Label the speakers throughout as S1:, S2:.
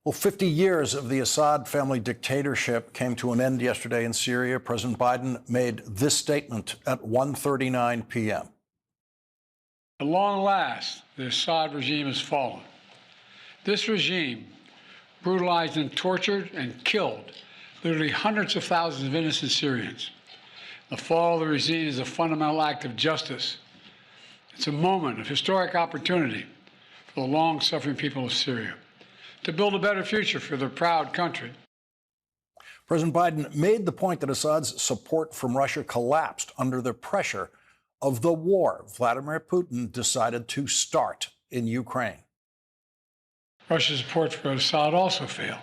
S1: Well, 50 years of the Assad family dictatorship came to an end yesterday in Syria. President Biden made this statement at 1:39 p.m.
S2: At long last, the Assad regime has fallen. This regime brutalized and tortured and killed literally hundreds of thousands of innocent Syrians. The fall of the regime is a fundamental act of justice. It's a moment of historic opportunity for the long-suffering people of Syria to build a better future for their proud country.
S1: President Biden made the point that Assad's support from Russia collapsed under the pressure of the war Vladimir Putin decided to start in Ukraine.
S2: Russia's support for Assad also failed.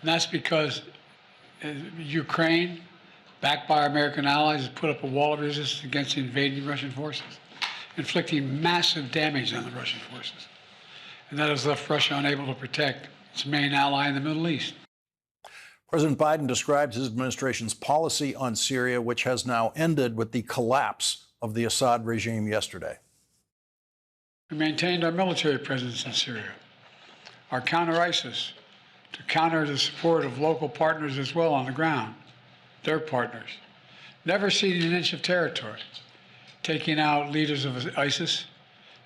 S2: And that's because Ukraine, backed by our American allies, has put up a wall of resistance against the invading Russian forces, inflicting massive damage on the Russian forces. And that has left Russia unable to protect its main ally in the Middle East.
S1: President Biden described his administration's policy on Syria, which has now ended with the collapse of the Assad regime yesterday.
S2: We maintained our military presence in Syria, our counter-ISIS, to counter the support of local partners as well on the ground, their partners, never ceding an inch of territory, taking out leaders of ISIS,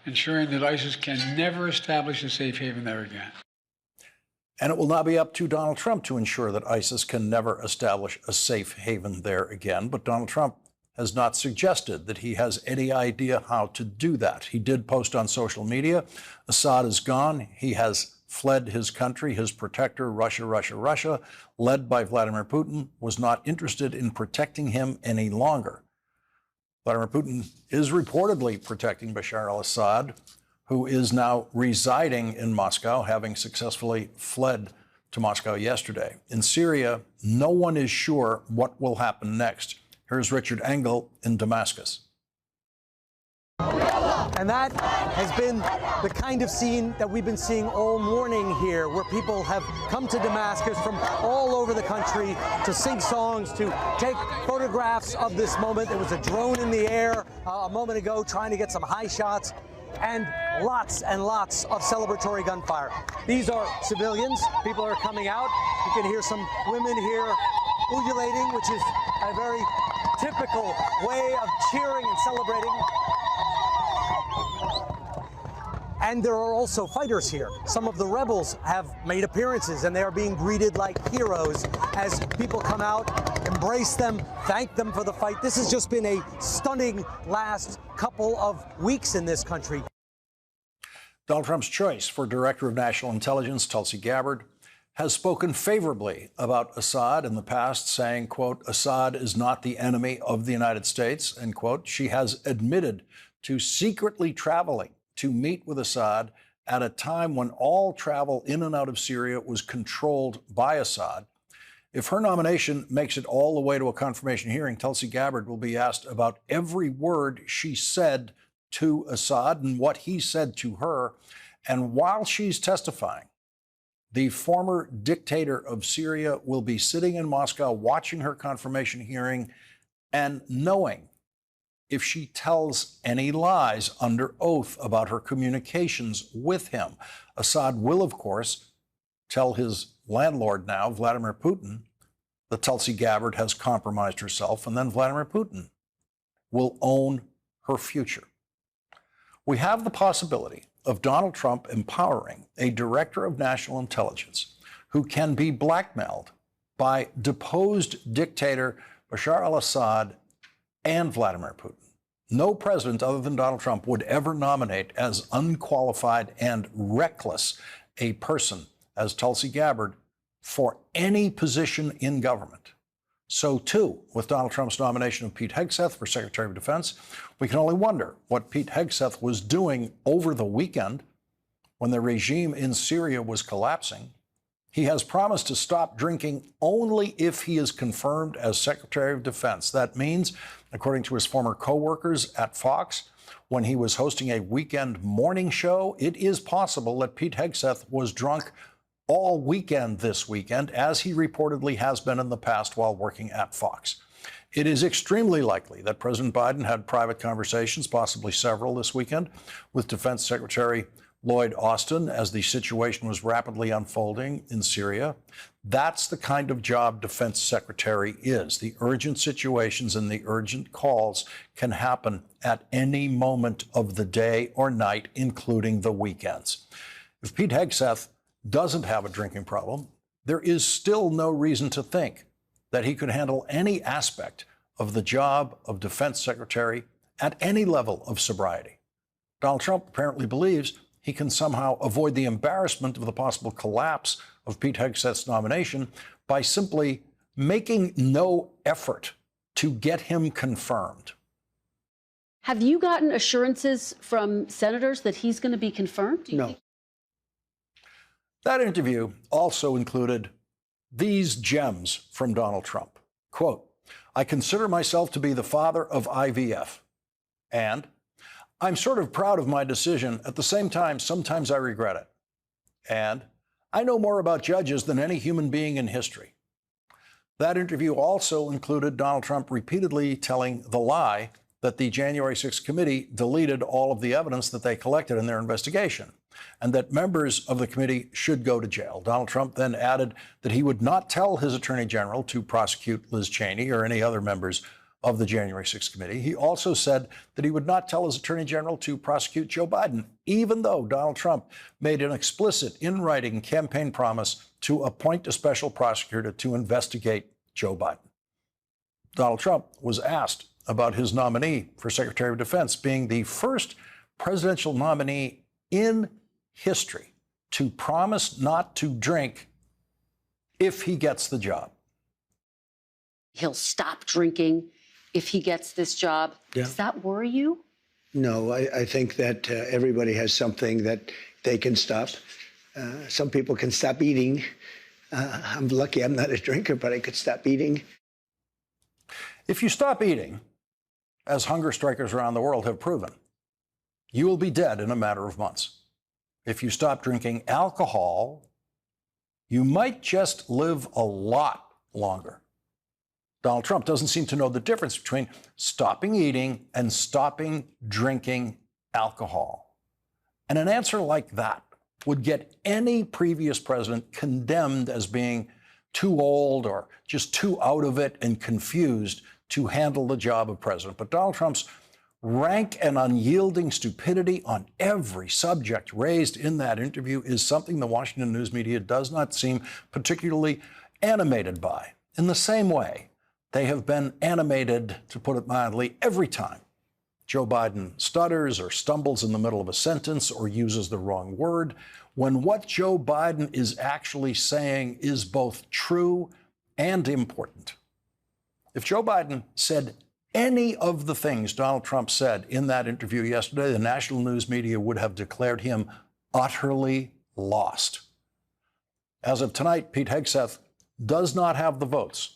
S2: ensuring that ISIS can never establish a safe haven there again.
S1: And it will now be up to Donald Trump to ensure that ISIS can never establish a safe haven there again. But Donald Trump has not suggested that he has any idea how to do that. He did post on social media, Assad is gone. He has fled his country. His protector, Russia, led by Vladimir Putin, was not interested in protecting him any longer. Vladimir Putin is reportedly protecting Bashar al-Assad, who is now residing in Moscow, having successfully fled to Moscow yesterday. In Syria, no one is sure what will happen next. Here's Richard Engel in Damascus.
S3: And that has been the kind of scene that we've been seeing all morning here, where people have come to Damascus from all over the country to sing songs, to take photographs of this moment. There was a drone in the air a moment ago trying to get some high shots, and lots of celebratory gunfire. These are civilians. People are coming out. You can hear some women here ululating, which is a very typical way of cheering and celebrating. And there are also fighters here. Some of the rebels have made appearances, and they are being greeted like heroes as people come out, embrace them, thank them for the fight. This has just been a stunning last couple of weeks in this country.
S1: Donald Trump's choice for Director of National Intelligence, Tulsi Gabbard, has spoken favorably about Assad in the past, saying, quote, Assad is not the enemy of the United States, end quote. She has admitted to secretly traveling to meet with Assad at a time when all travel in and out of Syria was controlled by Assad. If her nomination makes it all the way to a confirmation hearing, Tulsi Gabbard will be asked about every word she said to Assad and what he said to her. And while she's testifying, the former dictator of Syria will be sitting in Moscow watching her confirmation hearing and knowing if she tells any lies under oath about her communications with him. Assad will, of course, tell his landlord now, Vladimir Putin, that Tulsi Gabbard has compromised herself, and then Vladimir Putin will own her future. We have the possibility of Donald Trump empowering a director of national intelligence who can be blackmailed by deposed dictator Bashar al-Assad and Vladimir Putin. No president other than Donald Trump would ever nominate as unqualified and reckless a person as Tulsi Gabbard for any position in government. So, too, with Donald Trump's nomination of Pete Hegseth for Secretary of Defense, we can only wonder what Pete Hegseth was doing over the weekend when the regime in Syria was collapsing. He has promised to stop drinking only if he is confirmed as Secretary of Defense. That means, according to his former co-workers at Fox, when he was hosting a weekend morning show, it is possible that Pete Hegseth was drunk all weekend this weekend, as he reportedly has been in the past while working at Fox. It is extremely likely that President Biden had private conversations, possibly several this weekend, with Defense Secretary Lloyd Austin as the situation was rapidly unfolding in Syria. That's the kind of job defense secretary is. The urgent situations and the urgent calls can happen at any moment of the day or night, including the weekends. If Pete Hegseth doesn't have a drinking problem, there is still no reason to think that he could handle any aspect of the job of defense secretary at any level of sobriety. Donald Trump apparently believes he can somehow avoid the embarrassment of the possible collapse of Pete Hegseth's nomination by simply making no effort to get him confirmed.
S4: Have you gotten assurances from senators that he's going to be confirmed?
S3: No.
S1: That interview also included these gems from Donald Trump. Quote, "I consider myself to be the father of IVF. And I'm sort of proud of my decision. At the same time, sometimes I regret it. And I know more about judges than any human being in history." That interview also included Donald Trump repeatedly telling the lie that the January 6th committee deleted all of the evidence that they collected in their investigation, and that members of the committee should go to jail. Donald Trump then added that he would not tell his attorney general to prosecute Liz Cheney or any other members of the January 6th committee. He also said that he would not tell his attorney general to prosecute Joe Biden, even though Donald Trump made an explicit in-writing campaign promise to appoint a special prosecutor to investigate Joe Biden. Donald Trump was asked about his nominee for Secretary of Defense being the first presidential nominee in history to promise not to drink if he gets the job.
S4: He'll stop drinking if he gets this job.
S5: Yeah.
S4: Does that worry you?
S5: No, I think that everybody has something that they can stop. Some people can stop eating. I'm lucky I'm not a drinker, but I could stop eating.
S1: If you stop eating, as hunger strikers around the world have proven, you will be dead in a matter of months. If you stop drinking alcohol, you might just live a lot longer. Donald Trump doesn't seem to know the difference between stopping eating and stopping drinking alcohol. And an answer like that would get any previous president condemned as being too old or just too out of it and confused to handle the job of president. But Donald Trump's rank and unyielding stupidity on every subject raised in that interview is something the Washington news media does not seem particularly animated by. In the same way, they have been animated, to put it mildly, every time Joe Biden stutters or stumbles in the middle of a sentence or uses the wrong word, when what Joe Biden is actually saying is both true and important. If Joe Biden said any of the things Donald Trump said in that interview yesterday, the national news media would have declared him utterly lost. As of tonight, Pete Hegseth does not have the votes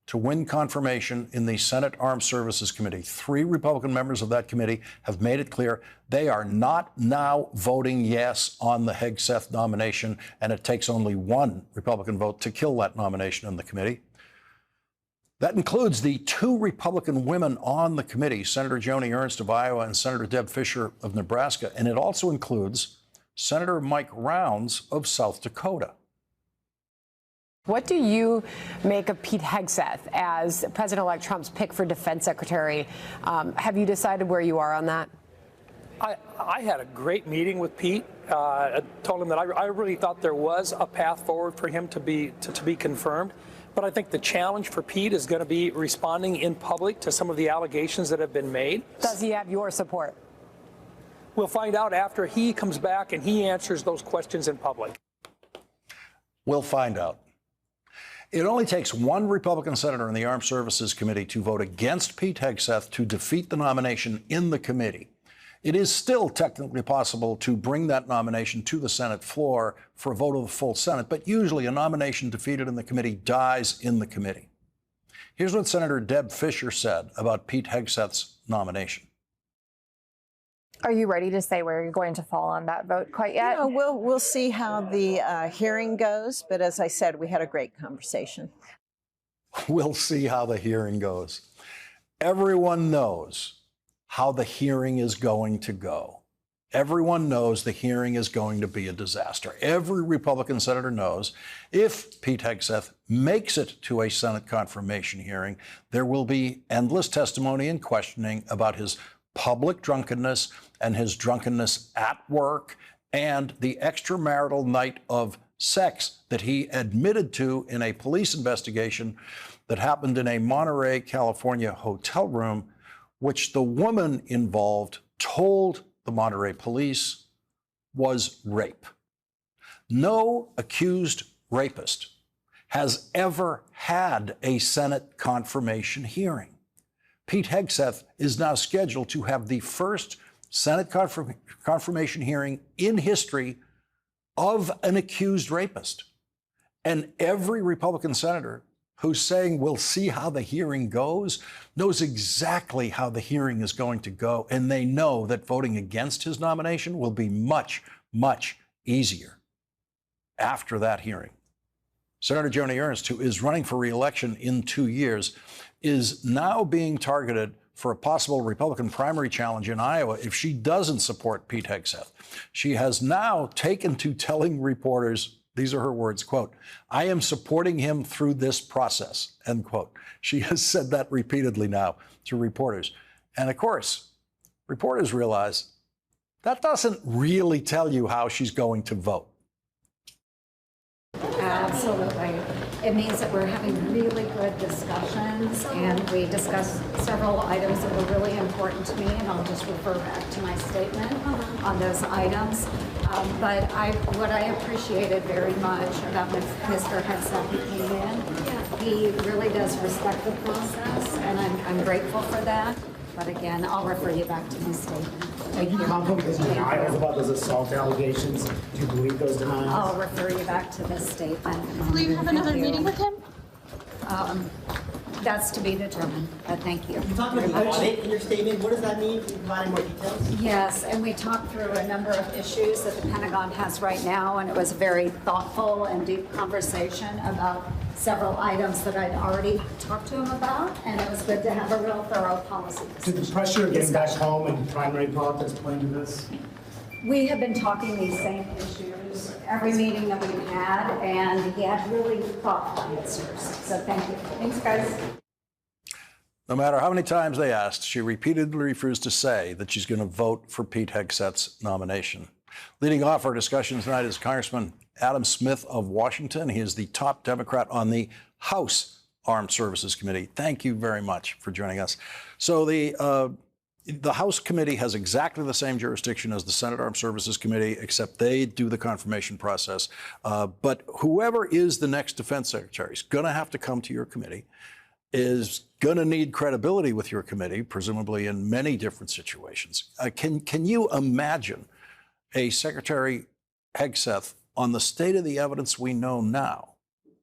S1: to win confirmation in the Senate Armed Services Committee. 3 Republican members of that committee have made it clear they are not now voting yes on the Hegseth nomination, and it takes only 1 Republican vote to kill that nomination in the committee. That includes the 2 Republican women on the committee, Senator Joni Ernst of Iowa and Senator Deb Fischer of Nebraska, and it also includes Senator Mike Rounds of South Dakota.
S6: What do you make of Pete Hegseth as President-elect Trump's pick for defense secretary? Have you decided where you are on that?
S7: I had a great meeting with Pete. I told him that I really thought there was a path forward for him to be confirmed. But I think the challenge for Pete is going to be responding in public to some of the allegations that have been made.
S6: Does he have your support?
S7: We'll find out after he comes back and he answers those questions in public.
S1: We'll find out. It only takes 1 Republican senator in the Armed Services Committee to vote against Pete Hegseth to defeat the nomination in the committee. It is still technically possible to bring that nomination to the Senate floor for a vote of the full Senate, but usually a nomination defeated in the committee dies in the committee. Here's what Senator Deb Fischer said about Pete Hegseth's nomination.
S8: Are you ready to say where you're going to fall on that vote quite yet?
S9: You know, we'll see how the hearing goes. But as I said, we had a great conversation.
S1: We'll see how the hearing goes. Everyone knows how the hearing is going to go. Everyone knows the hearing is going to be a disaster. Every Republican senator knows if Pete Hegseth makes it to a Senate confirmation hearing, there will be endless testimony and questioning about his public drunkenness and his drunkenness at work and the extramarital night of sex that he admitted to in a police investigation that happened in a Monterey, California hotel room, which the woman involved told the Monterey police was rape. No accused rapist has ever had a Senate confirmation hearing. Pete Hegseth is now scheduled to have the first Senate confirmation hearing in history of an accused rapist. And every Republican senator who's saying we'll see how the hearing goes knows exactly how the hearing is going to go. And they know that voting against his nomination will be much, much easier after that hearing. Senator Joni Ernst, who is running for re-election in 2 years, is now being targeted for a possible Republican primary challenge in Iowa if she doesn't support Pete Hegseth. She has now taken to telling reporters, these are her words, quote, "I am supporting him through this process," end quote. She has said that repeatedly now to reporters. And of course, reporters realize that doesn't really tell you how she's going to vote.
S10: Absolutely. It means that we're having really good discussions, and we discussed several items that were really important to me, and I'll just refer back to my statement on those items. But what I appreciated very much about Mr. Hegseth, who came in, he really does respect the process, and I'm grateful for that. But again, I'll refer you back to my statement. Thank you.
S11: How come there's denials about those assault allegations? Do you believe those denials?
S10: I'll refer you back to this statement.
S12: Will you have another meeting with him?
S10: That's to be determined, but thank you.
S11: You talked about the audit in your statement. What does that mean? Can you provide more details?
S10: Yes, and we talked through a number of issues that the Pentagon has right now, and it was a very thoughtful and deep conversation about several items that I'd already talked to him about, and it was good to have a real thorough policy discussion.
S11: Did the pressure of getting back home and primary politics play into this?
S10: We have been talking these same issues every meeting that we've had, and he had really thoughtful answers. So thank you. Thanks, guys.
S1: No matter how many times they asked, she repeatedly refused to say that she's going to vote for Pete Hegseth's nomination. Leading off our discussion tonight is Congressman Adam Smith of Washington. He is the top Democrat on the House Armed Services Committee. Thank you very much for joining us. So the House committee has exactly the same jurisdiction as the Senate Armed Services Committee, except they do the confirmation process. But whoever is the next defense secretary is going to have to come to your committee, is going to need credibility with your committee, presumably in many different situations. Can you imagine a Secretary Hegseth, on the state of the evidence we know now,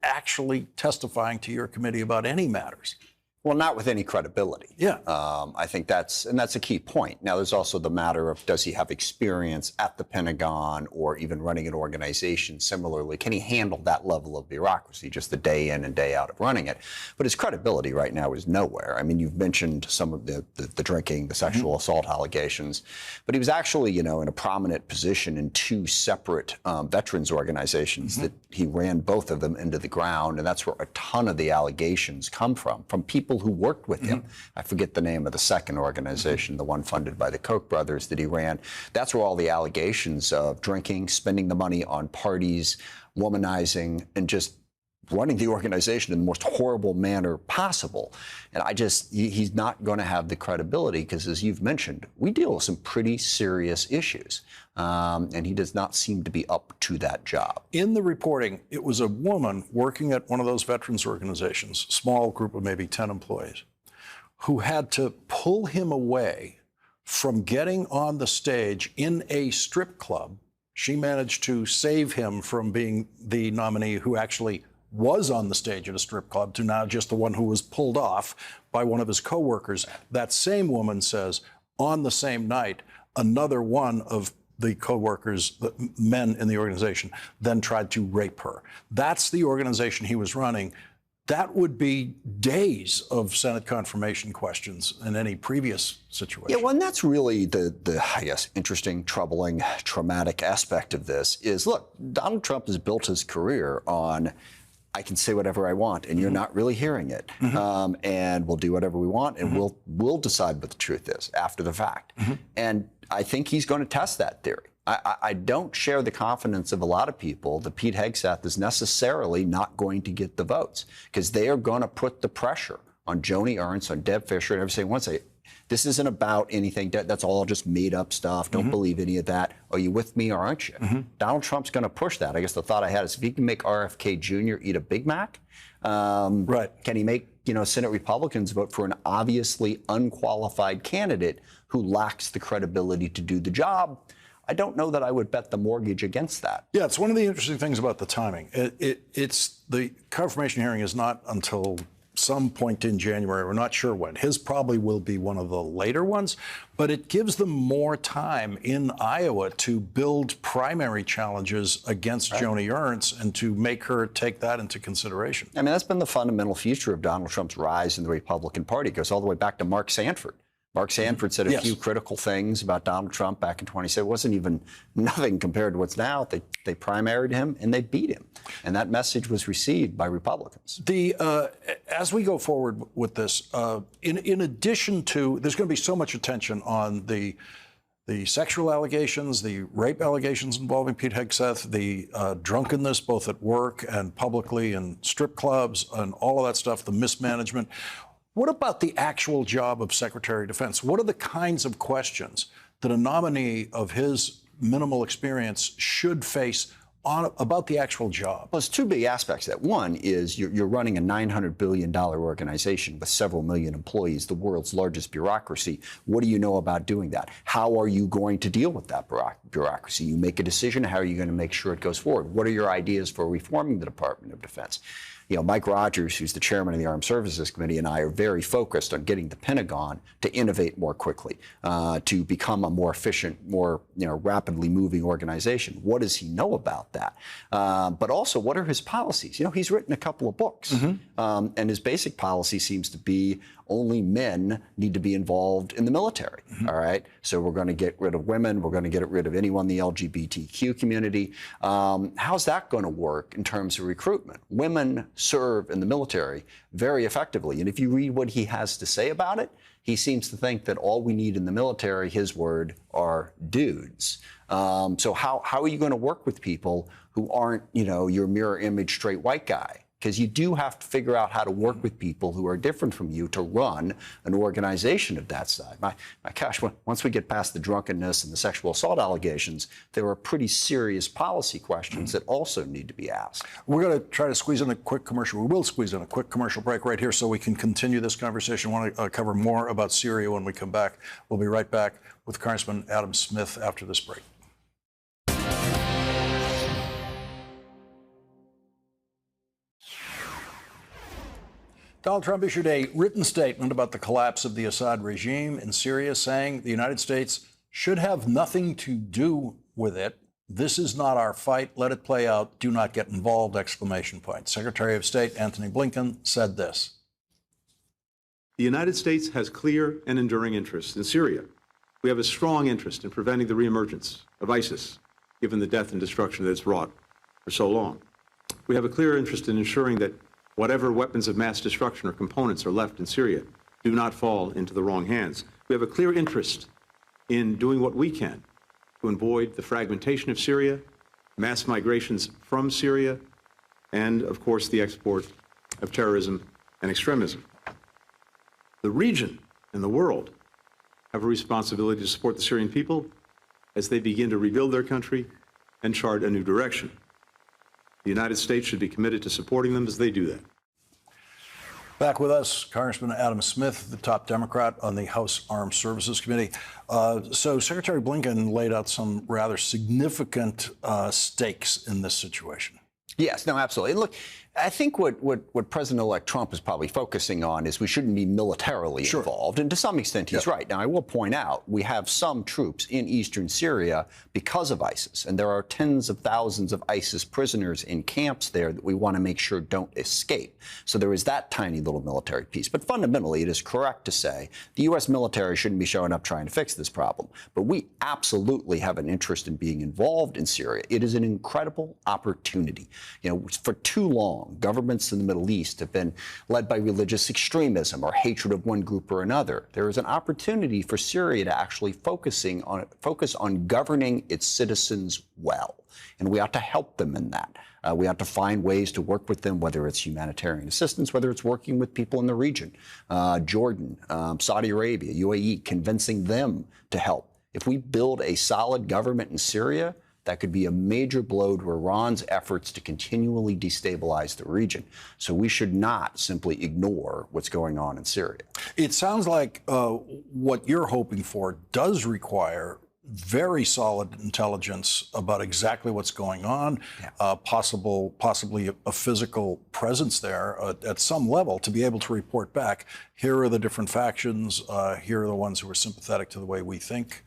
S1: actually testifying to your committee about any matters?
S13: Well, not with any credibility.
S1: Yeah.
S13: I think that's a key point. Now, there's also the matter of, does he have experience at the Pentagon or even running an organization similarly? Can he handle that level of bureaucracy, just the day in and day out of running it? But his credibility right now is nowhere. I mean, you've mentioned some of the drinking, the sexual assault allegations, but he was actually, in a prominent position in two separate veterans organizations that he ran both of them into the ground, and that's where a ton of the allegations come from people who worked with him. I forget the name of the second organization, the one funded by the Koch brothers that he ran. That's where all the allegations of drinking, spending the money on parties, womanizing, and just running the organization in the most horrible manner possible. And he's not going to have the credibility because, as you've mentioned, we deal with some pretty serious issues. And he does not seem to be up to that job.
S1: In the reporting, it was a woman working at one of those veterans organizations, small group of maybe 10 employees, who had to pull him away from getting on the stage in a strip club. She managed to save him from being the nominee who actually was on the stage at a strip club to now just the one who was pulled off by one of his coworkers. That same woman says on the same night, another one of the coworkers, the men in the organization, then tried to rape her. That's the organization he was running. that would be days of Senate confirmation questions in any previous situation.
S13: Yeah, well, and that's really the I guess, interesting, troubling, traumatic aspect of this is, look, Donald Trump has built his career on, I can say whatever I want, and you're not really hearing it. And we'll do whatever we want, and we'll decide what the truth is after the fact. And I think he's going to test that theory. I don't share the confidence of a lot of people that Pete Hegseth is necessarily not going to get the votes, because they are going to put the pressure on Joni Ernst, on Deb Fischer, and everything. Once this isn't about anything. That's all just made up stuff. Don't believe any of that. Are you with me or aren't you? Donald Trump's going to push that. I guess the thought I had is if he can make RFK Jr. eat a Big Mac, can he make Senate Republicans vote for an obviously unqualified candidate who lacks the credibility to do the job? I don't know that I would bet the mortgage against that.
S1: Yeah, it's one of the interesting things about the timing. It's the confirmation hearing is not until some point in January. We're not sure when. His probably will be one of the later ones, but it gives them more time in Iowa to build primary challenges against Joni Ernst and to make her take that into consideration.
S13: I mean, that's been the fundamental feature of Donald Trump's rise in the Republican Party. It goes all the way back to Mark Sanford. Mark Sanford said a few critical things about Donald Trump back in 2017. It wasn't even nothing compared to what's now. They primaried him and they beat him. And that message was received by Republicans.
S1: As we go forward with this, in addition to, there's going to be so much attention on the sexual allegations, the rape allegations involving Pete Hegseth, the drunkenness both at work and publicly in strip clubs and all of that stuff, the mismanagement. What about the actual job of Secretary of Defense? What are the kinds of questions that a nominee of his minimal experience should face about the actual job?
S13: Well, there's two big aspects of that. One is you're running a $900 billion organization with several million employees, the world's largest bureaucracy. What do you know about doing that? How are you going to deal with that bureaucracy? You make a decision. How are you going to make sure it goes forward? What are your ideas for reforming the Department of Defense? Mike Rogers, who's the chairman of the Armed Services Committee, and I are very focused on getting the Pentagon to innovate more quickly, to become a more efficient, more rapidly moving organization. What does he know about that? But also, what are his policies? He's written a couple of books, and his basic policy seems to be only men need to be involved in the military. All right. So we're going to get rid of women. We're going to get rid of anyone in the LGBTQ community. How's that going to work in terms of recruitment? Women serve in the military very effectively. And if you read what he has to say about it, he seems to think that all we need in the military, his word, are dudes. So how are you going to work with people who aren't, your mirror image straight white guy? Because you do have to figure out how to work with people who are different from you to run an organization of that size. My gosh, once we get past the drunkenness and the sexual assault allegations, there are pretty serious policy questions that also need to be asked.
S1: We're going to try to squeeze in a quick commercial. We will squeeze in a quick commercial break right here so we can continue this conversation. I want to cover more about Syria when we come back. We'll be right back with Congressman Adam Smith after this break. Donald Trump issued a written statement about the collapse of the Assad regime in Syria, saying the United States should have nothing to do with it. This is not our fight. Let it play out. Do not get involved! Exclamation point. Secretary of State Antony Blinken said this.
S12: The United States has clear and enduring interests in Syria. We have a strong interest in preventing the reemergence of ISIS, given the death and destruction that it's wrought for so long. We have a clear interest in ensuring that whatever weapons of mass destruction or components are left in Syria do not fall into the wrong hands. We have a clear interest in doing what we can to avoid the fragmentation of Syria, mass migrations from Syria, and, of course, the export of terrorism and extremism. The region and the world have a responsibility to support the Syrian people as they begin to rebuild their country and chart a new direction. The United States should be committed to supporting them as they do that.
S1: Back with us, Congressman Adam Smith, the top Democrat on the House Armed Services Committee. So Secretary Blinken laid out some rather significant stakes in this situation.
S13: Yes, no, absolutely. And look, I think what President-elect Trump is probably focusing on is we shouldn't be militarily involved. And to some extent, he's right. Now, I will point out, we have some troops in eastern Syria because of ISIS. And there are tens of thousands of ISIS prisoners in camps there that we want to make sure don't escape. So there is that tiny little military piece. But fundamentally, it is correct to say the U.S. military shouldn't be showing up trying to fix this problem. But we absolutely have an interest in being involved in Syria. It is an incredible opportunity. You know, for too long, governments in the Middle East have been led by religious extremism or hatred of one group or another. There is an opportunity for Syria to actually focus on governing its citizens well, and we ought to help them in that. We ought to find ways to work with them, whether it's humanitarian assistance, whether it's working with people in the region, Jordan, Saudi Arabia, UAE, convincing them to help. If we build a solid government in Syria, that could be a major blow to Iran's efforts to continually destabilize the region. So we should not simply ignore what's going on in Syria.
S1: It sounds like what you're hoping for does require very solid intelligence about exactly what's going on, possibly a physical presence there at some level to be able to report back. Here are the different factions. Here are the ones who are sympathetic to the way we think.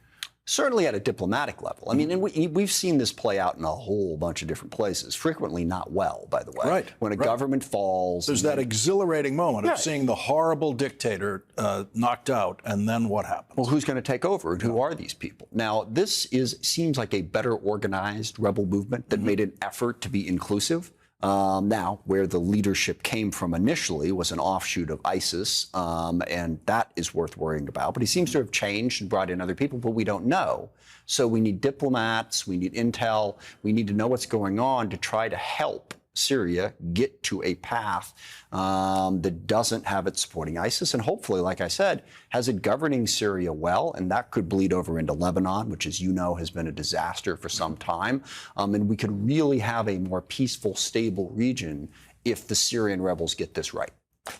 S13: Certainly at a diplomatic level. I mean, and we've seen this play out in a whole bunch of different places, frequently not well, by the way.
S1: Right.
S13: When a government falls.
S1: There's that exhilarating moment of seeing the horrible dictator knocked out, and then what happens?
S13: Well, who's going to take over, and who are these people? Now, this seems like a better organized rebel movement that made an effort to be inclusive. Now, where the leadership came from initially was an offshoot of ISIS, and that is worth worrying about. But he seems to have changed and brought in other people, but we don't know. So we need diplomats, we need intel, we need to know what's going on to try to help Syria get to a path that doesn't have it supporting ISIS, and hopefully, like I said, has it governing Syria well, and that could bleed over into Lebanon, which, as you know, has been a disaster for some time, and we could really have a more peaceful, stable region if the Syrian rebels get this right.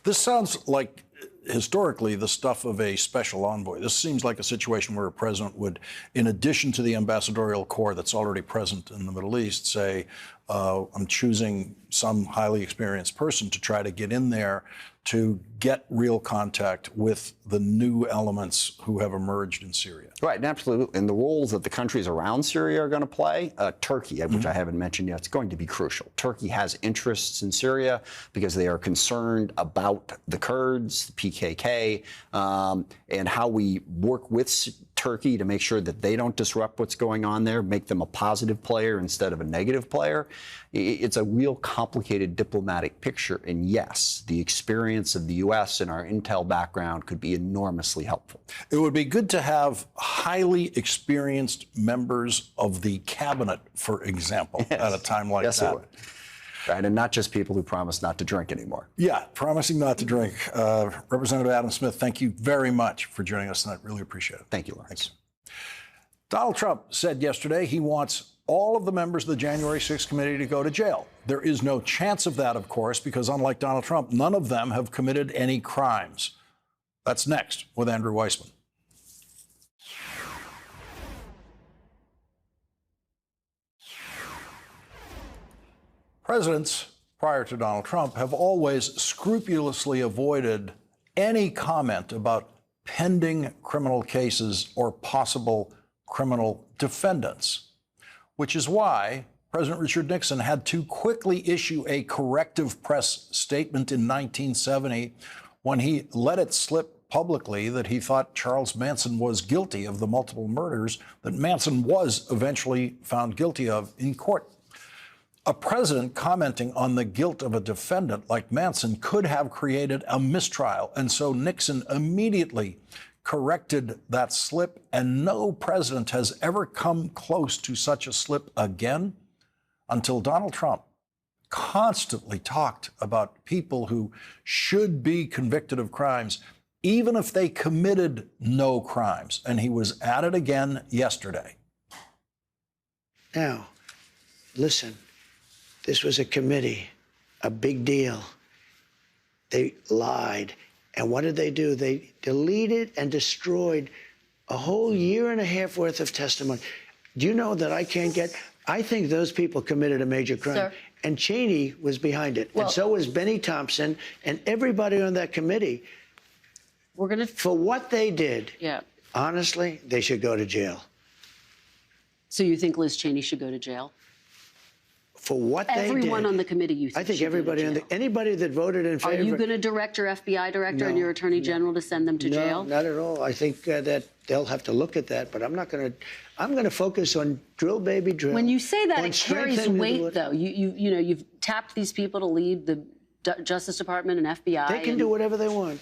S1: This sounds like, historically, the stuff of a special envoy. This seems like a situation where a president would, in addition to the ambassadorial corps that's already present in the Middle East, say, I'm choosing some highly experienced person to try to get in there to get real contact with the new elements who have emerged in Syria.
S13: Right, and absolutely. And the roles that the countries around Syria are going to play, Turkey, which I haven't mentioned yet, is going to be crucial. Turkey has interests in Syria because they are concerned about the Kurds, the PKK, and how we work with Turkey to make sure that they don't disrupt what's going on there, make them a positive player instead of a negative player. It's a real complicated diplomatic picture. And yes, the experience of the U.S. and our intel background could be enormously helpful.
S1: It would be good to have highly experienced members of the cabinet, for example, at a time like that.
S13: It would. Right, and not just people who promise not to drink anymore.
S1: Yeah, promising not to drink. Representative Adam Smith, thank you very much for joining us tonight. Really appreciate it.
S13: Thank you, Lawrence.
S1: Donald Trump said yesterday he wants all of the members of the January 6th committee to go to jail. There is no chance of that, of course, because unlike Donald Trump, none of them have committed any crimes. That's next with Andrew Weissman. Presidents prior to Donald Trump have always scrupulously avoided any comment about pending criminal cases or possible criminal defendants, which is why President Richard Nixon had to quickly issue a corrective press statement in 1970 when he let it slip publicly that he thought Charles Manson was guilty of the multiple murders that Manson was eventually found guilty of in court. A president commenting on the guilt of a defendant like Manson could have created a mistrial, and so Nixon immediately corrected that slip, and no president has ever come close to such a slip again until Donald Trump constantly talked about people who should be convicted of crimes, even if they committed no crimes, and he was at it again yesterday.
S5: Now, listen. This was a committee, a big deal. They lied. And what did they do? They deleted and destroyed a whole year and a half worth of testimony. Do you know that I can't get I think those people committed a major crime.
S4: Sir?
S5: And Cheney was behind it.
S4: Well,
S5: and so was Benny Thompson and everybody on that committee. For what they did, honestly, they should go to jail.
S4: So you think Liz Cheney should go to jail?
S5: For what they did.
S4: Everyone on the committee, you think
S5: I think
S4: should
S5: everybody
S4: go to jail.
S5: anybody that voted in favor.
S4: Are you going to direct your FBI director and your attorney general to send them to jail?
S5: No, not at all. I think that they'll have to look at that, but I'm not going to. I'm going to focus on drill, baby, drill.
S4: When you say that,
S5: on
S4: it carries
S5: strengthening the
S4: weight, though. You know, you've tapped these people to lead the Justice Department and FBI.
S5: They can do whatever they want.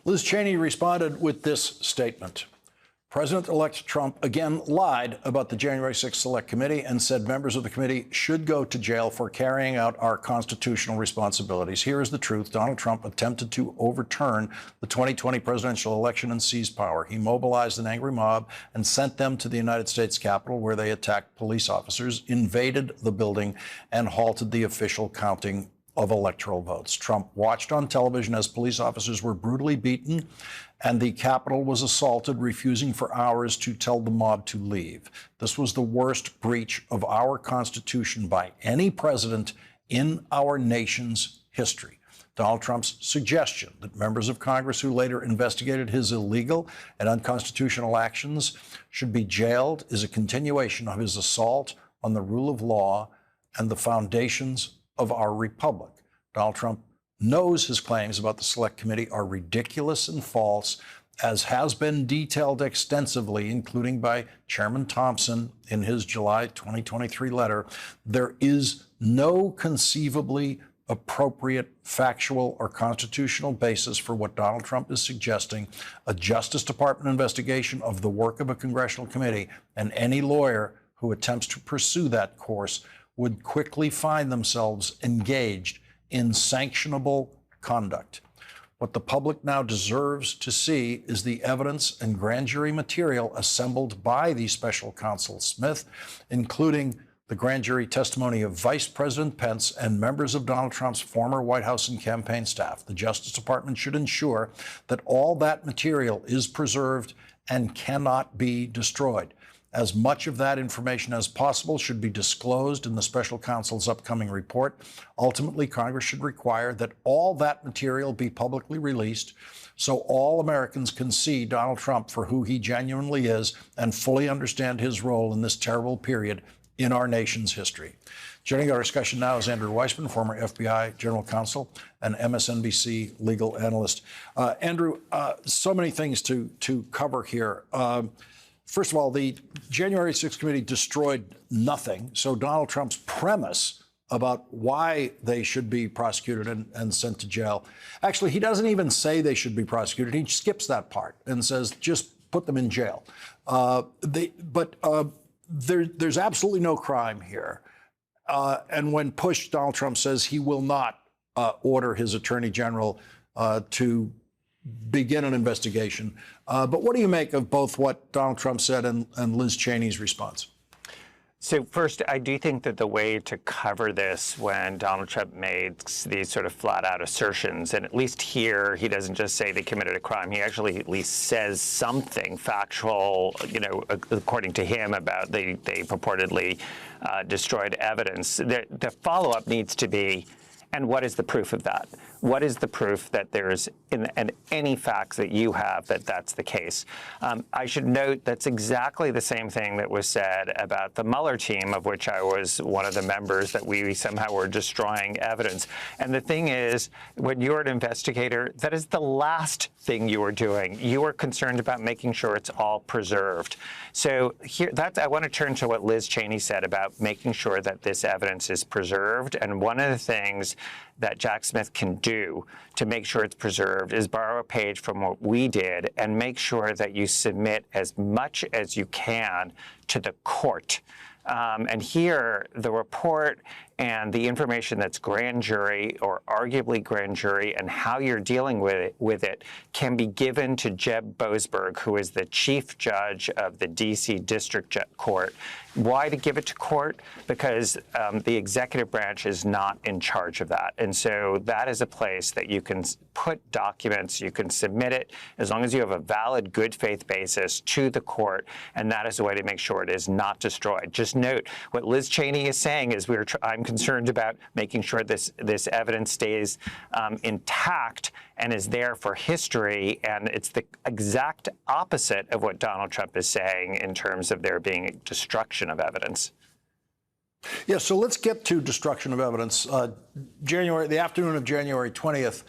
S1: Liz Cheney responded with this statement. President-elect Trump again lied about the January 6th Select Committee and said members of the committee should go to jail for carrying out our constitutional responsibilities. Here is the truth. Donald Trump attempted to overturn the 2020 presidential election and seize power. He mobilized an angry mob and sent them to the United States Capitol, where they attacked police officers, invaded the building, and halted the official counting of electoral votes. Trump watched on television as police officers were brutally beaten and the Capitol was assaulted, refusing for hours to tell the mob to leave. This was the worst breach of our Constitution by any president in our nation's history. Donald Trump's suggestion that members of Congress who later investigated his illegal and unconstitutional actions should be jailed is a continuation of his assault on the rule of law and the foundations of our republic. Donald Trump knows his claims about the Select Committee are ridiculous and false, as has been detailed extensively, including by Chairman Thompson in his July 2023 letter. There is no conceivably appropriate factual or constitutional basis for what Donald Trump is suggesting. A Justice Department investigation of the work of a congressional committee, and any lawyer who attempts to pursue that course would quickly find themselves engaged in sanctionable conduct. What the public now deserves to see is the evidence and grand jury material assembled by the special counsel Smith, including the grand jury testimony of Vice President Pence and members of Donald Trump's former White House and campaign staff. The Justice Department should ensure that all that material is preserved and cannot be destroyed. As much of that information as possible should be disclosed in the special counsel's upcoming report. Ultimately, Congress should require that all that material be publicly released so all Americans can see Donald Trump for who he genuinely is and fully understand his role in this terrible period in our nation's history. Joining our discussion now is Andrew Weissmann, former FBI general counsel and MSNBC legal analyst. Andrew, so many things to cover here. First of all, the January 6th committee destroyed nothing. So Donald Trump's premise about why they should be prosecuted and sent to jail, actually, he doesn't even say they should be prosecuted. He skips that part and says, just put them in jail. There's absolutely no crime here. And when pushed, Donald Trump says he will not order his attorney general to begin an investigation. But what do you make of both what Donald Trump said and Liz Cheney's response?
S14: So first, I do think that the way to cover this when Donald Trump made these sort of flat-out assertions, and at least here, he doesn't just say they committed a crime. He actually at least says something factual, according to him, about they purportedly destroyed evidence. The follow-up needs to be, and what is the proof of that? What is the proof that there's in any facts that you have that that's the case? I should note that's exactly the same thing that was said about the Mueller team, of which I was one of the members, that we somehow were destroying evidence. And the thing is, when you're an investigator, that is the last thing you are doing. You are concerned about making sure it's all preserved. So here, I want to turn to what Liz Cheney said about making sure that this evidence is preserved. And one of the things that Jack Smith can do to make sure it's preserved is borrow a page from what we did and make sure that you submit as much as you can to the court. And here, the report and the information that's grand jury or arguably grand jury and how you're dealing with it can be given to Jeb Boasberg, who is the chief judge of the D.C. District Court. Why to give it to court? Because the executive branch is not in charge of that. And so that is a place that you can put documents, you can submit it, as long as you have a valid good faith basis to the court, and that is a way to make sure it is not destroyed. Just note, what Liz Cheney is saying is I'm concerned about making sure this evidence stays intact and is there for history, and it's the exact opposite of what Donald Trump is saying in terms of there being destruction of evidence.
S1: Yeah, so let's get to destruction of evidence. The afternoon of January 20th,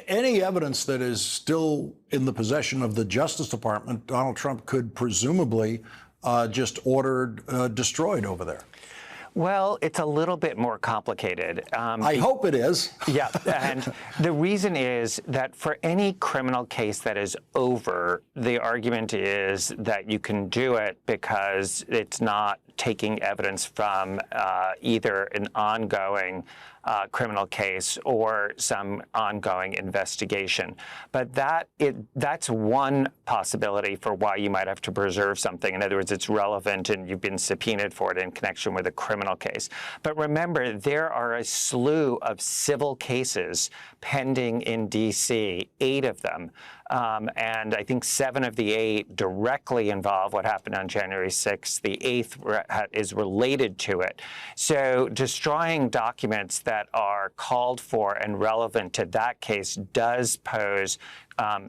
S1: any evidence that is still in the possession of the Justice Department, Donald Trump could presumably just order destroyed over there.
S14: Well, it's a little bit more complicated.
S1: I hope it is.
S14: Yeah, and the reason is that for any criminal case that is over, the argument is that you can do it because it's not taking evidence from either an ongoing criminal case or some ongoing investigation. But that's one possibility for why you might have to preserve something. In other words, it's relevant and you've been subpoenaed for it in connection with a criminal case. But remember, there are a slew of civil cases pending in D.C., 8 of them. And I think 7 of the 8 directly involve what happened on January 6th. The 8th is related to it. So destroying documents that are called for and relevant to that case does pose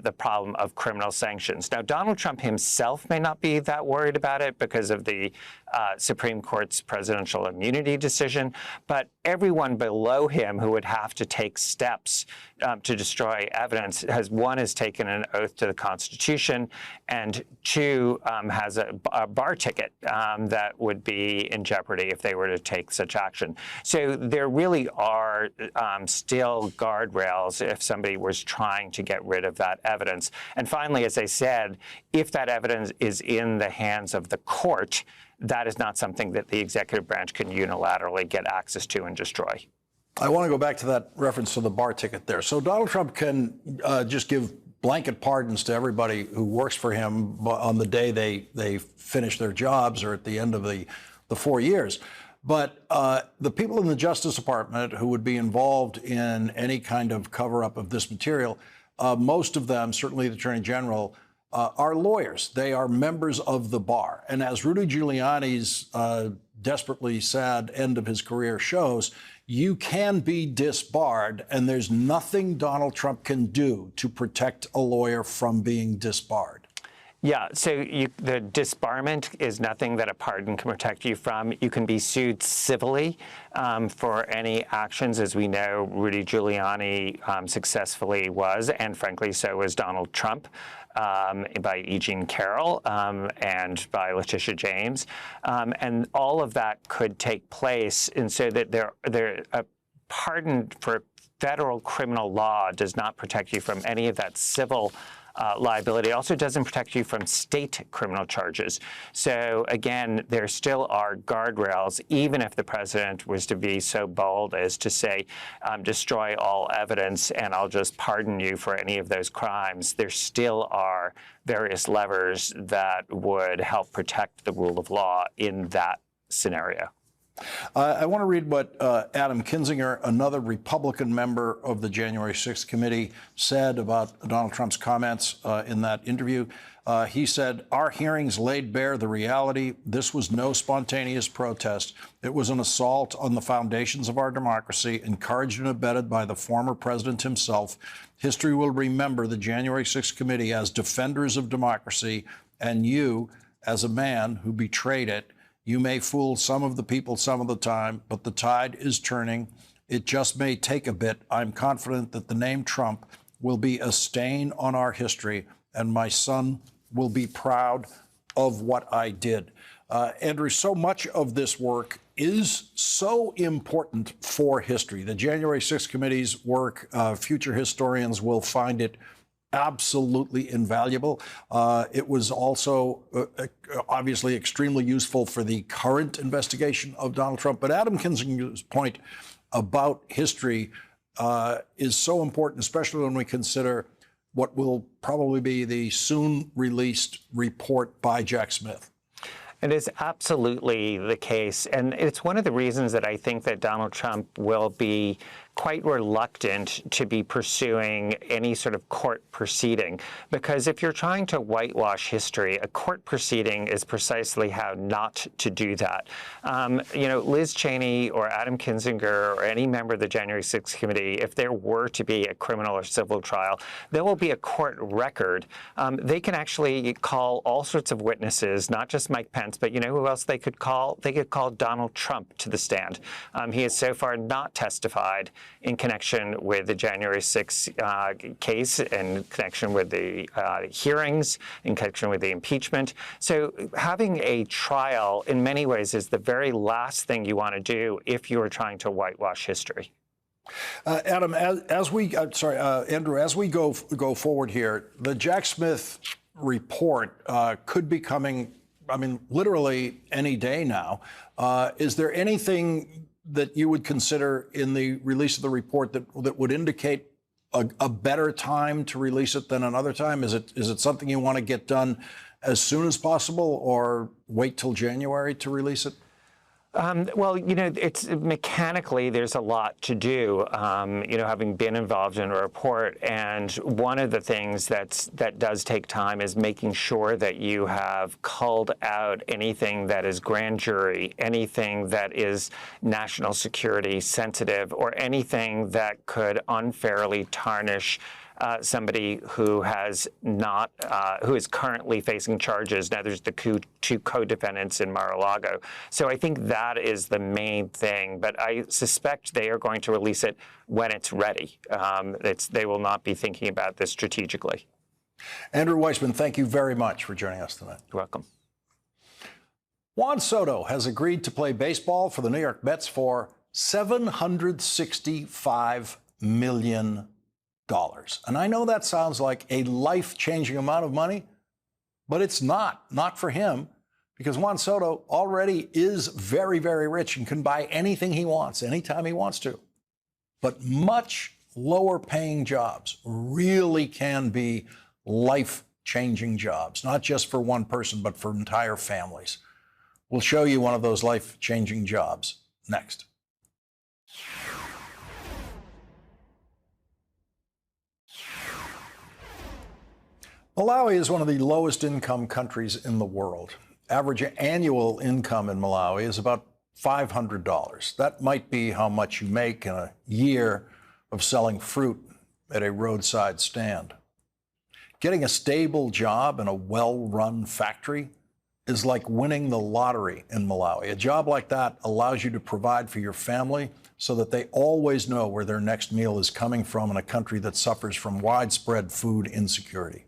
S14: the problem of criminal sanctions. Now, Donald Trump himself may not be that worried about it because of the Supreme Court's presidential immunity decision, but everyone below him who would have to take steps to destroy evidence has taken an oath to the Constitution, and 2 has a bar ticket that would be in jeopardy if they were to take such action. So there really are still guardrails if somebody was trying to get rid of that evidence. And finally, as I said, if that evidence is in the hands of the court, that is not something that the executive branch can unilaterally get access to and destroy.
S1: I want to go back to that reference to the bar ticket there. So Donald Trump can just give blanket pardons to everybody who works for him on the day they finish their jobs or at the end of the 4 years. But the people in the Justice Department who would be involved in any kind of cover-up of this material, most of them, certainly the Attorney General, are lawyers. They are members of the bar. And as Rudy Giuliani's desperately sad end of his career shows, you can be disbarred, and there's nothing Donald Trump can do to protect a lawyer from being disbarred.
S14: Yeah, so the disbarment is nothing that a pardon can protect you from. You can be sued civilly for any actions. As we know, Rudy Giuliani successfully was, and frankly, so was Donald Trump, by E. Jean Carroll and by Letitia James. And all of that could take place, and so that a pardon for federal criminal law does not protect you from any of that civil liability. It also doesn't protect you from state criminal charges. So again, there still are guardrails, even if the president was to be so bold as to say, destroy all evidence and I'll just pardon you for any of those crimes. There still are various levers that would help protect the rule of law in that scenario.
S1: I want to read what Adam Kinzinger, another Republican member of the January 6th committee, said about Donald Trump's comments in that interview. He said, "Our hearings laid bare the reality. This was no spontaneous protest. It was an assault on the foundations of our democracy, encouraged and abetted by the former president himself. History will remember the January 6th committee as defenders of democracy, and you as a man who betrayed it. You may fool some of the people some of the time, but the tide is turning. It just may take a bit. I'm confident that the name Trump will be a stain on our history, and my son will be proud of what I did." Andrew, so much of this work is so important for history. The January 6th committee's work, future historians will find it absolutely invaluable. It was also obviously extremely useful for the current investigation of Donald Trump. But Adam Kinzinger's point about history is so important, especially when we consider what will probably be the soon released report by Jack Smith.
S14: It is absolutely the case. And it's one of the reasons that I think that Donald Trump will be quite reluctant to be pursuing any sort of court proceeding. Because if you're trying to whitewash history, a court proceeding is precisely how not to do that. Liz Cheney or Adam Kinzinger or any member of the January 6th committee, if there were to be a criminal or civil trial, there will be a court record. They can actually call all sorts of witnesses, not just Mike Pence, but you know who else they could call? They could call Donald Trump to the stand. He has so far not testified in connection with the January 6th case, in connection with the hearings, in connection with the impeachment. So having a trial in many ways is the very last thing you want to do if you are trying to whitewash history.
S1: Adam, Andrew, as we go forward here, the Jack Smith report could be coming, literally any day now. Is there anything that you would consider in the release of the report that would indicate a better time to release it than another time? Is it something you want to get done as soon as possible, or wait till January to release it?
S14: It's mechanically, there's a lot to do, having been involved in a report. And one of the things that does take time is making sure that you have culled out anything that is grand jury, anything that is national security sensitive, or anything that could unfairly tarnish somebody who who is currently facing charges. Now, there's the two co-defendants in Mar-a-Lago. So I think that is the main thing. But I suspect they are going to release it when it's ready. They will not be thinking about this strategically.
S1: Andrew Weissmann, thank you very much for joining us tonight.
S14: You're welcome.
S1: Juan Soto has agreed to play baseball for the New York Mets for $765 million. And I know that sounds like a life-changing amount of money, but it's not for him, because Juan Soto already is very, very rich and can buy anything he wants, anytime he wants to. But much lower paying jobs really can be life-changing jobs, not just for one person, but for entire families. We'll show you one of those life-changing jobs next. Malawi is one of the lowest income countries in the world. Average annual income in Malawi is about $500. That might be how much you make in a year of selling fruit at a roadside stand. Getting a stable job in a well-run factory is like winning the lottery in Malawi. A job like that allows you to provide for your family so that they always know where their next meal is coming from in a country that suffers from widespread food insecurity.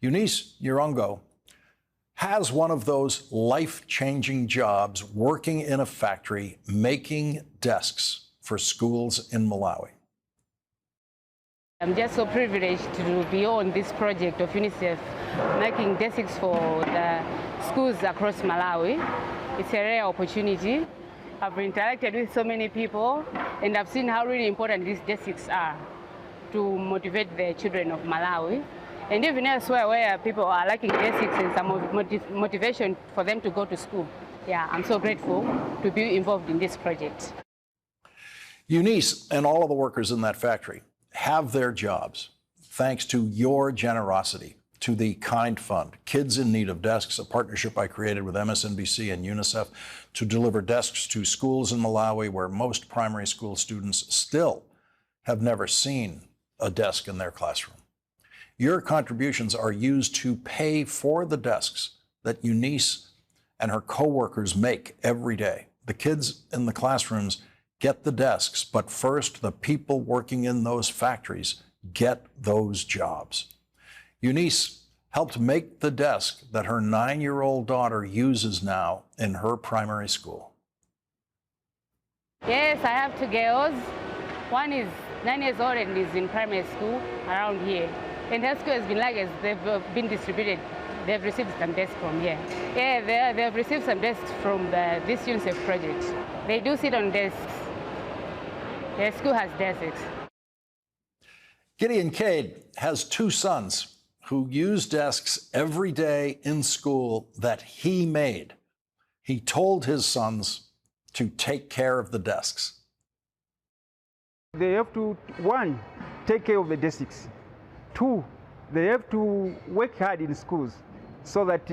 S1: Eunice Nyirongo has one of those life-changing jobs working in a factory making desks for schools in Malawi.
S15: I'm just so privileged to be on this project of UNICEF making desks for the schools across Malawi. It's a rare opportunity. I've interacted with so many people, and I've seen how really important these desks are to motivate the children of Malawi. And even elsewhere where people are lacking basics and some motivation for them to go to school. Yeah, I'm so grateful to be involved in this project.
S1: Eunice and all of the workers in that factory have their jobs thanks to your generosity, to the Kind Fund, Kids in Need of Desks, a partnership I created with MSNBC and UNICEF to deliver desks to schools in Malawi where most primary school students still have never seen a desk in their classroom. Your contributions are used to pay for the desks that Eunice and her co-workers make every day. The kids in the classrooms get the desks, but first, the people working in those factories get those jobs. Eunice helped make the desk that her 9-year-old daughter uses now in her primary school.
S15: Yes, I have two girls. One is 9 years old and is in primary school around here. And her school has been like as they've been distributed. They've received some desks from here. Yeah, they've received some desks from this UNICEF project. They do sit on desks. Their school has desks.
S1: Gideon Cade has 2 sons who use desks every day in school that he made. He told his sons to take care of the desks.
S16: They have to, 1, take care of the desks. 2, they have to work hard in schools so that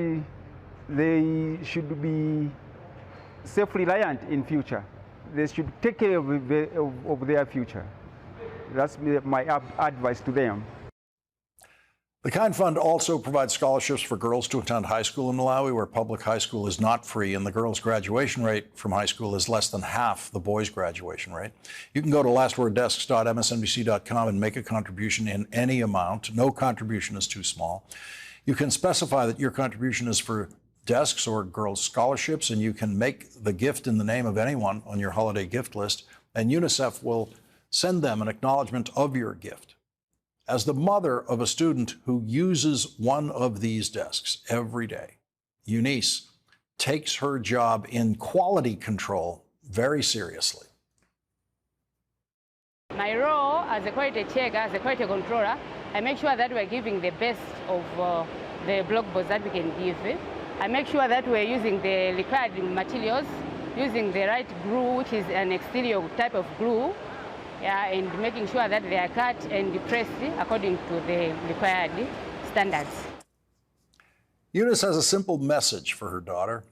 S16: they should be self-reliant in future. They should take care of their future. That's my advice to them.
S1: The Kind Fund also provides scholarships for girls to attend high school in Malawi, where public high school is not free, and the girls' graduation rate from high school is less than half the boys' graduation rate. You can go to lastworddesks.msnbc.com and make a contribution in any amount. No contribution is too small. You can specify that your contribution is for desks or girls' scholarships, and you can make the gift in the name of anyone on your holiday gift list, and UNICEF will send them an acknowledgement of your gift. As the mother of a student who uses one of these desks every day, Eunice takes her job in quality control very seriously.
S15: My role as a quality checker, as a quality controller, I make sure that we're giving the best of the blog posts that we can give. I make sure that we're using the required materials, using the right glue, which is an exterior type of glue, and making sure that they are cut and pressed according to the required standards.
S1: Eunice has a simple message for her daughter.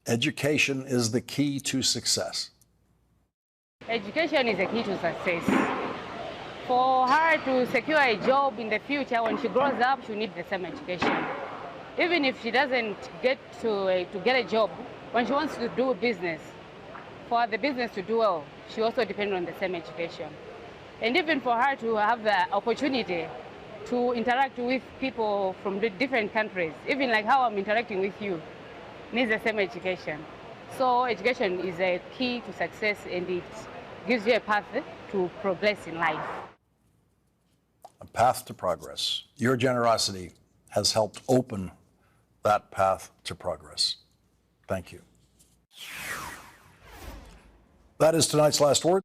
S1: Education is the key to success.
S15: Education is the key to success. For her to secure a job in the future, when she grows up, she'll need the same education. Even if she doesn't get to get a job, when she wants to do business, for the business to do well, she also depends on the same education. And even for her to have the opportunity to interact with people from different countries, even like how I'm interacting with you, needs the same education. So education is a key to success, and it gives you a path to progress in life.
S1: A path to progress. Your generosity has helped open that path to progress. Thank you. That is tonight's Last Word.